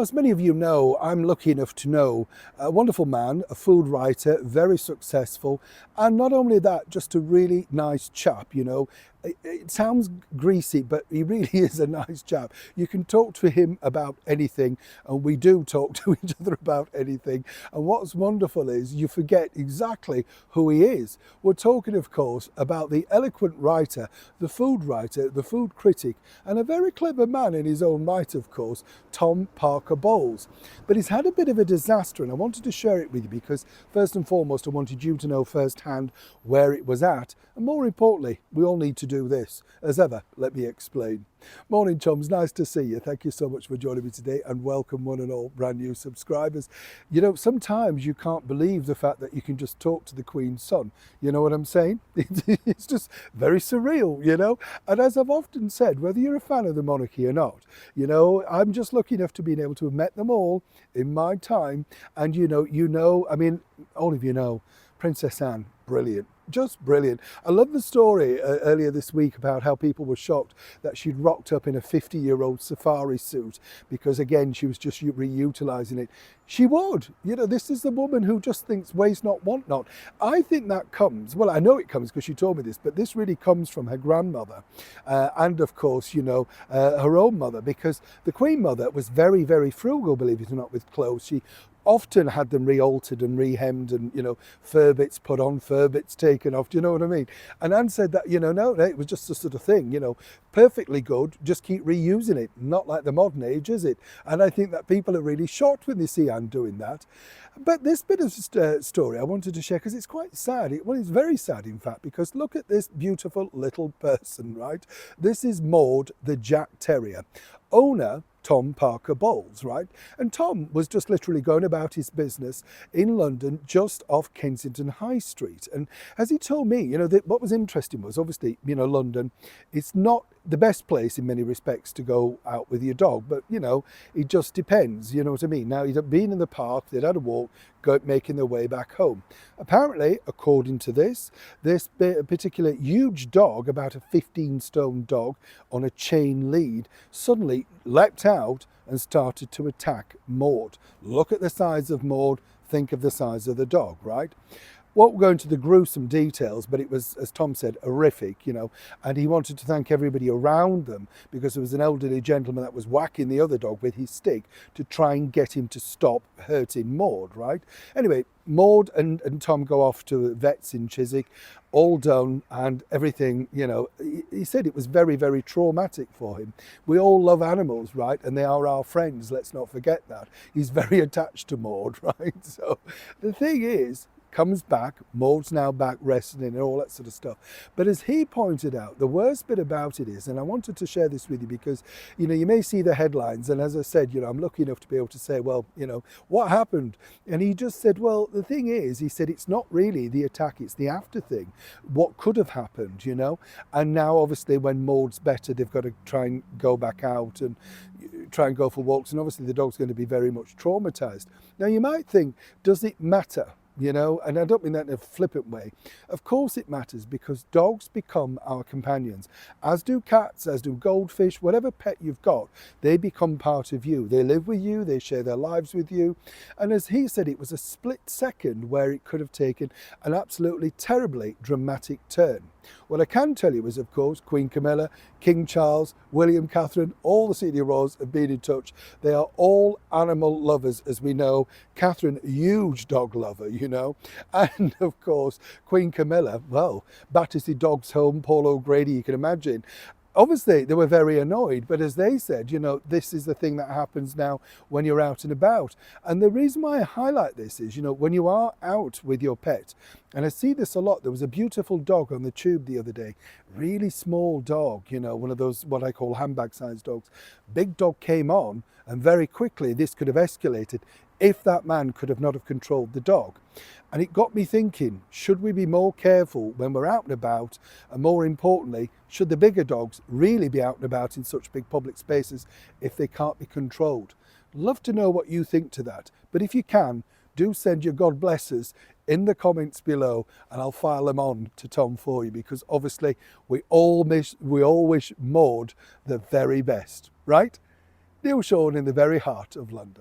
As many of you know, I'm lucky enough to know a wonderful man, a food writer, very successful, and not only that, just a really nice chap, you know. It sounds greasy, but he really is a nice chap. You can talk to him about anything, and we do talk to each other about anything. And what's wonderful is you forget exactly who he is. We're talking, of course, about the eloquent writer, the food critic, and a very clever man in his own right, of course, Tom Parker Bowles. But he's had a bit of a disaster, and I wanted to share it with you because, first and foremost, I wanted you to know firsthand where it was at. And more importantly, we all need to do this. As ever, let me explain. Morning, chums. Nice to see you. Thank you so much for joining me today, and welcome one and all brand new subscribers. You know, sometimes you can't believe the fact that you can just talk to the Queen's son. You know what I'm saying? It's just very surreal, you know. And as I've often said, whether you're a fan of the monarchy or not, you know, I'm just lucky enough to being able to have met them all in my time. And I mean, all of you know, Princess Anne, brilliant. Just brilliant. I love the story earlier this week about how people were shocked that she'd rocked up in a 50-year-old safari suit because, again, she was just reutilising it. She would. You know, this is the woman who just thinks waste not, want not. I think that comes, well, I know it comes because she told me this, but this really comes from her grandmother and, of course, you know, her own mother, because the Queen Mother was very, very frugal, believe it or not, with clothes. She often had them re-altered and re-hemmed and, you know, fur bits put on, fur bits taken off. Do you know what I mean? And Anne said that, you know, no, it was just a sort of thing, you know, perfectly good, just keep reusing it. Not like the modern age, is it? And I think that people are really shocked when they see Anne doing that. But this bit of story I wanted to share because it's quite sad. It's very sad, in fact, because look at this beautiful little person, right? This is Maud, the Jack Terrier, owner Tom Parker Bowles, right? And Tom was just literally going about his business in London, just off Kensington High Street. And as he told me, you know, what was interesting was, obviously, you know, London, it's not the best place in many respects to go out with your dog, but, you know, it just depends, you know what I mean? Now, he'd been in the park, they'd had a walk, making their way back home. Apparently, according to this particular huge dog, about a 15-stone dog on a chain lead, suddenly leapt out and started to attack Maud. Look at the size of Maud, think of the size of the dog, right? Won't go into the gruesome details, but it was, as Tom said, horrific, you know, and he wanted to thank everybody around them because there was an elderly gentleman that was whacking the other dog with his stick to try and get him to stop hurting Maud, right? Anyway, Maud and Tom go off to vets in Chiswick, all done, and everything, you know, he said it was very, very traumatic for him. We all love animals, right? And they are our friends, let's not forget that. He's very attached to Maud, right? So the thing is, comes back, Maud's now back wrestling and all that sort of stuff. But as he pointed out, the worst bit about it is, and I wanted to share this with you because, you know, you may see the headlines, and as I said, you know, I'm lucky enough to be able to say, well, you know, what happened? And he just said, well, the thing is, he said, it's not really the attack, it's the after thing. What could have happened, you know? And now, obviously, when Maud's better, they've got to try and go back out and try and go for walks, and obviously the dog's going to be very much traumatized. Now, you might think, does it matter? You know, and I don't mean that in a flippant way. Of course it matters, because dogs become our companions, as do cats, as do goldfish, whatever pet you've got, they become part of you. They live with you, they share their lives with you. And as he said, it was a split second where it could have taken an absolutely terribly dramatic turn. What I can tell you is, of course, Queen Camilla, King Charles, William, Catherine, all the senior royals have been in touch. They are all animal lovers, as we know. Catherine, huge dog lover, you know. And, of course, Queen Camilla, well, Battersea Dogs Home, Paul O'Grady, you can imagine. Obviously, they were very annoyed, but as they said, you know, this is the thing that happens now when you're out and about. And the reason why I highlight this is, you know, when you are out with your pet, and I see this a lot, there was a beautiful dog on the tube the other day, really small dog, you know, one of those, what I call handbag-sized dogs. Big dog came on, and very quickly this could have escalated if that man could have not have controlled the dog. And it got me thinking, should we be more careful when we're out and about? And more importantly, should the bigger dogs really be out and about in such big public spaces if they can't be controlled? Love to know what you think to that. But if you can, do send your God blesses in the comments below, and I'll file them on to Tom for you, because obviously we all wish Maud the very best, right? Neil Sean in the very heart of London.